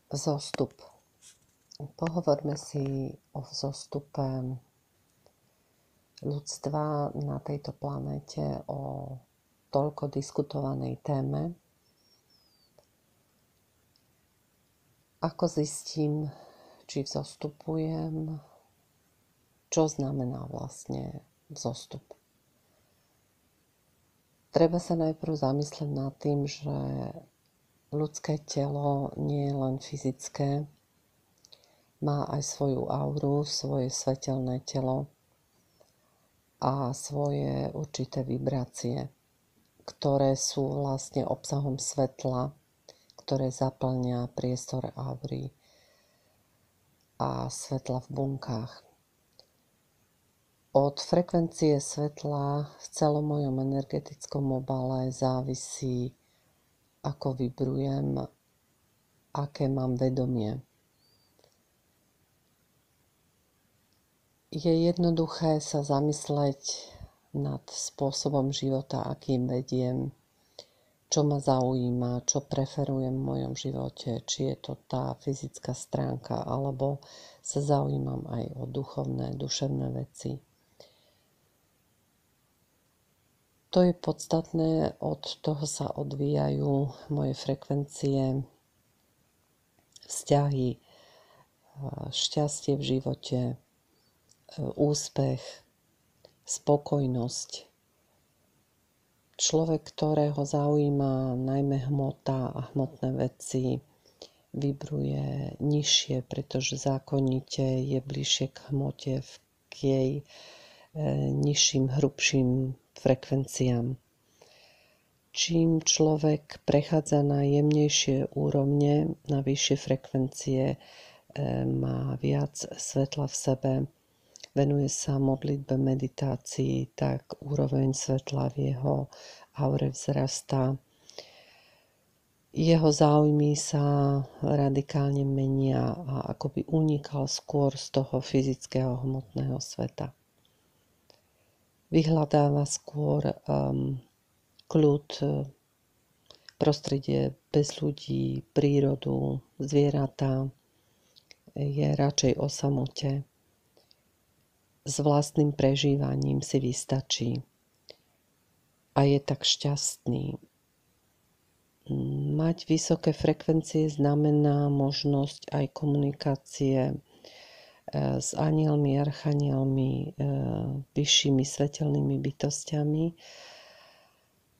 Vzostup. Pohovorme si o vzostupe ľudstva na tejto planéte, o toľko diskutovanej téme. Ako zistím, či vzostupujem, čo znamená vlastne vzostup. Treba sa najprv zamyslieť nad tým, že ľudské telo nie je len fyzické, má aj svoju auru, svoje svetelné telo a svoje určité vibrácie, ktoré sú vlastne obsahom svetla, ktoré zaplňa priestor aury a svetla v bunkách. Od frekvencie svetla v celom mojom energetickom obale závisí, ako vibrujem, aké mám vedomie. Je jednoduché sa zamysleť nad spôsobom života, akým vediem, čo ma zaujíma, čo preferujem v mojom živote, či je to tá fyzická stránka, alebo sa zaujímam aj o duchovné, duševné veci. To je podstatné, od toho sa odvíjajú moje frekvencie, vzťahy, šťastie v živote, úspech, spokojnosť. Človek, ktorého zaujíma najmä hmota a hmotné veci, vibruje nižšie, pretože zákonite je bližšie k hmote, k jej nižším, hrubším frekvenciám. Čím človek prechádza na jemnejšie úrovne, na vyššie frekvencie, má viac svetla v sebe, venuje sa modlitbe, meditácii, tak úroveň svetla v jeho aure vzrastá. Jeho záujmy sa radikálne menia a akoby unikal skôr z toho fyzického hmotného sveta. Vyhľadáva skôr kľud, prostredie bez ľudí, prírodu, zvieratá, je radšej o samote. S vlastným prežívaním si vystačí a je tak šťastný. Mať vysoké frekvencie znamená možnosť aj komunikácie s anielmi, archanielmi, vyššími svetelnými bytostiami,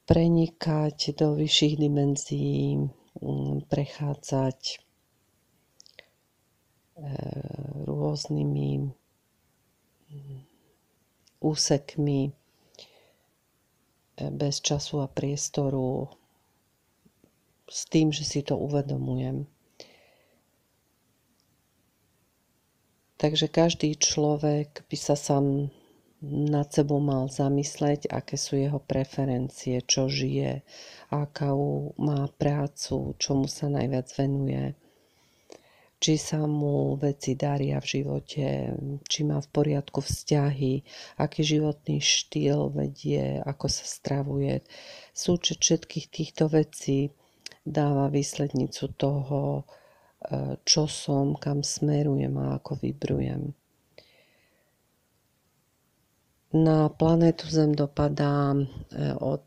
prenikať do vyšších dimenzií, prechádzať rôznymi úsekmi bez času a priestoru, s tým, že si to uvedomujem. Takže každý človek by sa sám nad sebou mal zamysleť, aké sú jeho preferencie, čo žije, akú má prácu, čomu sa najviac venuje, či sa mu veci daria v živote, či má v poriadku vzťahy, aký životný štýl vedie, ako sa stravuje. Súčet všetkých týchto vecí dáva výslednicu toho, čo som, kam smerujem a ako vibrujem. Na planétu Zem dopadá od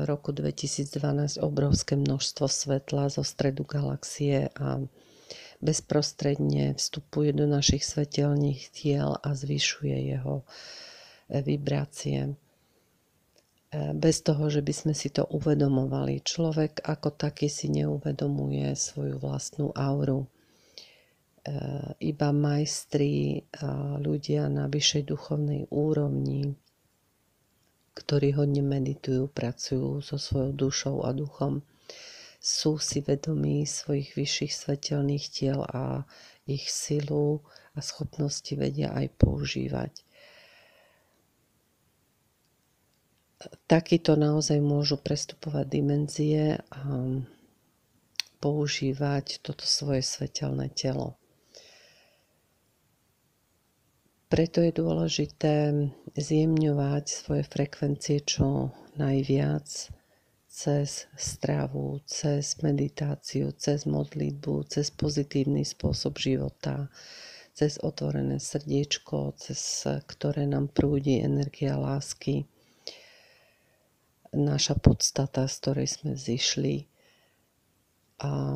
roku 2012 obrovské množstvo svetla zo stredu galaxie a bezprostredne vstupuje do našich svetelných tiel a zvyšuje jeho vibrácie. Bez toho, že by sme si to uvedomovali. Človek ako taký si neuvedomuje svoju vlastnú auru. Iba majstri a ľudia na vyššej duchovnej úrovni, ktorí hodne meditujú, pracujú so svojou dušou a duchom, sú si vedomí svojich vyšších svetelných tiel a ich silu a schopnosti vedia aj používať. Takíto naozaj môžu prestupovať dimenzie a používať toto svoje svetelné telo. Preto je dôležité zjemňovať svoje frekvencie čo najviac cez stravu, cez meditáciu, cez modlitbu, cez pozitívny spôsob života, cez otvorené srdiečko, cez ktoré nám prúdi energia lásky, naša podstata, z ktorej sme zišli. A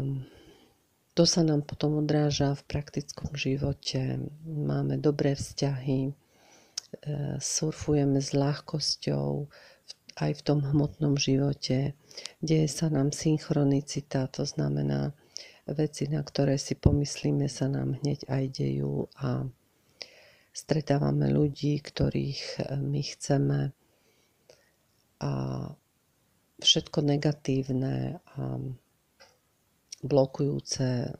to sa nám potom odráža v praktickom živote. Máme dobré vzťahy, surfujeme s ľahkosťou aj v tom hmotnom živote. Deje sa nám synchronicita, to znamená veci, na ktoré si pomyslíme, sa nám hneď aj dejú a stretávame ľudí, ktorých my chceme a všetko negatívne a blokujúce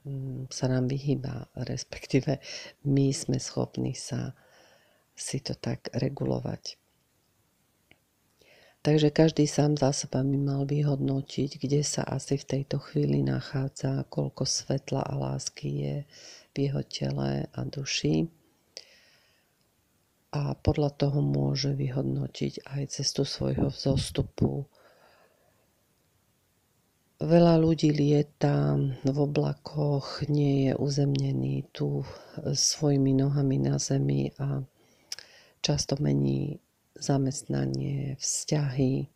sa nám vyhýba, respektíve my sme schopní si to tak regulovať. Takže každý sám za seba by mal vyhodnotiť, kde sa asi v tejto chvíli nachádza, koľko svetla a lásky je v jeho tele a duši. A podľa toho môže vyhodnotiť aj cestu svojho vzostupu. Veľa ľudí lieta v oblakoch, nie je uzemnený tu svojimi nohami na zemi a často mení zamestnanie, vzťahy,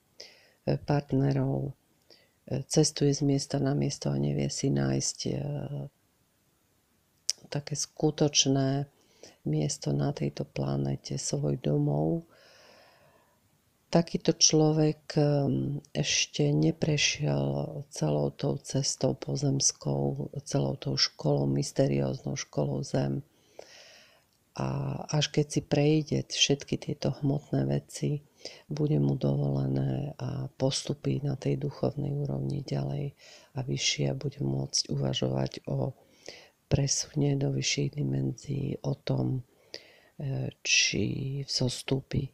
partnerov, cestuje z miesta na miesto a nevie si nájsť také skutočné miesto na tejto planete, svoj domov. Takýto človek ešte neprešiel celou tou cestou pozemskou, celou tou školou, mysterióznou školou Zem. A až keď si prejde všetky tieto hmotné veci, bude mu dovolené a postupí na tej duchovnej úrovni ďalej a vyššie a bude môcť uvažovať o presune do vyšších dimenzií, o tom, či vzostúpi.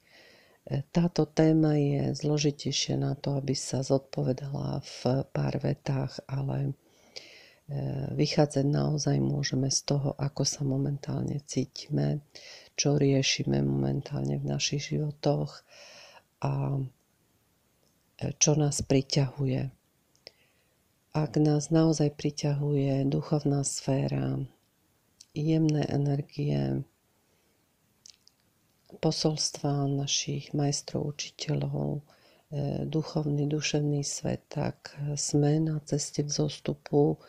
Táto téma je zložitejšia na to, aby sa zodpovedala v pár vetách, ale vychádzať naozaj môžeme z toho, ako sa momentálne cítime, čo riešime momentálne v našich životoch a čo nás priťahuje. Ak nás naozaj priťahuje duchovná sféra, jemné energie, posolstva našich majstrov, učiteľov, duchovný, duševný svet, tak sme na ceste vzostupu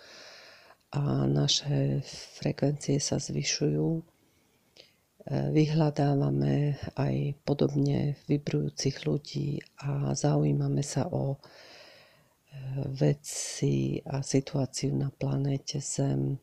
a naše frekvencie sa zvyšujú. Vyhľadávame aj podobne vibrujúcich ľudí a zaujímame sa o veci a situáciu na planéte Zem